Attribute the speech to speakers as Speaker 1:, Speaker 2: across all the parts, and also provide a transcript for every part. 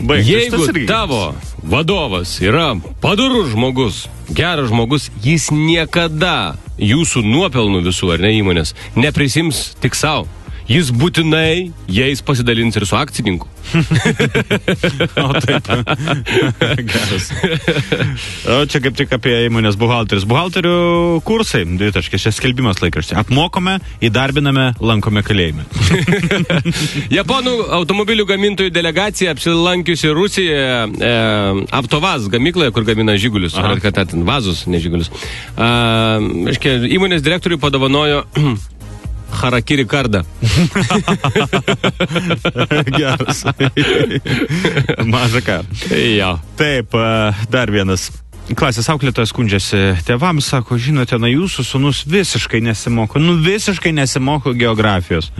Speaker 1: Jeigu tavo vadovas yra padorus žmogus, geras žmogus, jis niekada jūsų nuopelnų visų, ar ne, įmonės, neprisims tik savo. Jis būtinai jais pasidalins ir su akcininku.
Speaker 2: O taip. Geras. O čia kaip tik apie įmonės buhalteris. Buhalterių kursai, 2 taškės, čia skelbimas laikraštė. Apmokome, įdarbiname, lankome kalėjime.
Speaker 1: Japonų automobilių gamintojų delegacija apsilankiusi Rusijoje Avtovaz gamykloje, kur gamina žigulius. Ar kad ten vazus, ne žigulius. Įmonės direktoriui padovanojo Harakiri kardą.
Speaker 2: Geras. Maža ką.
Speaker 1: Jo.
Speaker 2: Taip, dar vienas. Klasės auklėtojas skundžiasi tėvams, sako, žinote, jūsų sūnus visiškai nesimoko geografijos.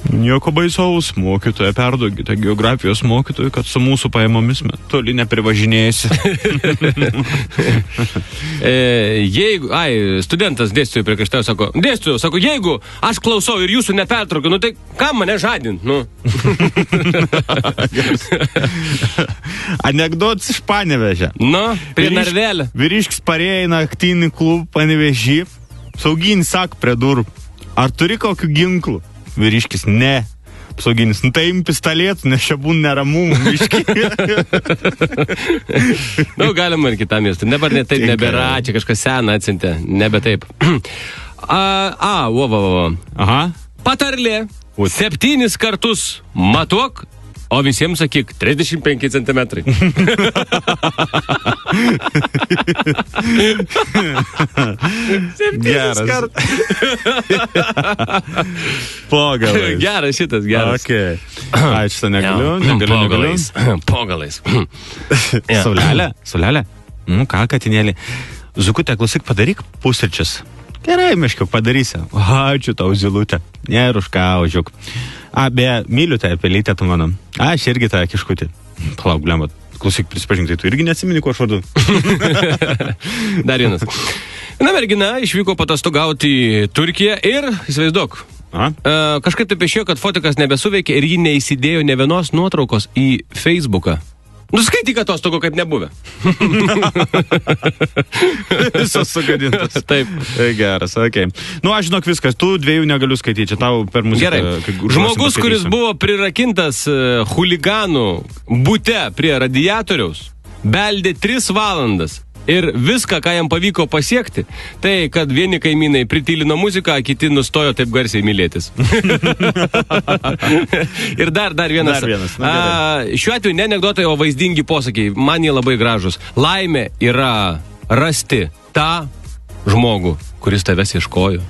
Speaker 2: Nieko baisaus, mokytoja, perduokite geografijos mokytojui, kad su mūsų pajamomis toli neprivažinėjasi.
Speaker 1: Studentas dėstytojui priekaištauja, sako, jeigu aš klausau ir jūsų nepertraukiu, tai kam mane žadint,
Speaker 2: Anekdotas iš Panevėžio.
Speaker 1: Prie narvelio.
Speaker 2: Vyriškis parėjo į naktinį klubą Panevėžį. Sauginis sako prie durų, ar turi kokių ginklų? Vyriškis, ne. Sauginis, tai im pistolėtų, nes čia būn neramumų.
Speaker 1: Galima ir kitą miestą. Dabar ne taip nebėra, čia kažkas seną atsintė. Nebe taip. Patarlė. 7 kartus matuok, o visiems sakyk 35 centimetrai.
Speaker 2: Geras. Pogalais.
Speaker 1: Geras šitas, geras.
Speaker 2: Okay. Šitą negaliu.
Speaker 1: Pogalais.
Speaker 2: Saulelė. Ką, katinėlį. Zukutė, klausyk, padaryk pusryčius. Gerai, miškiau, padarysi. Ačiū tau, zilutė. Ne, ir už ką, ožiuk. Beje, myliu tą pelytę, tu mano. Aš irgi tą kiškutį. Palauk, blemba. Klausyk, prisipažink, tai tu irgi neatsimeni, ko aš vardu.
Speaker 1: Dar vienas. Viena mergina išvyko patostogauti į Turkiją ir, įsivaizduok, kažkaip taip išėjo, kad fotikas nebesuveikė ir ji neįsidėjo ne vienos nuotraukos į Facebooką. Skaityk atostogų, kaip nebuvę.
Speaker 2: Visos sugadintas.
Speaker 1: Taip.
Speaker 2: Geras, okei. Aš žinok viskas, tu 2 negaliu skaityti, čia tau per muziką.
Speaker 1: Gerai. Žmogus, kuris buvo prirakintas chuliganų bute prie radiatoriaus, beldė 3 valandas. Ir viską, ką jam pavyko pasiekti, tai kad vieni kaimynai pritylino muziką, kiti nustojo taip garsiai mylėtis. Ir dar vienas. Šiuo atveju ne anekdotai, o vaizdingi posakiai. Man jie labai gražus. Laimė yra rasti tą žmogų, kuris tavęs ieškojo.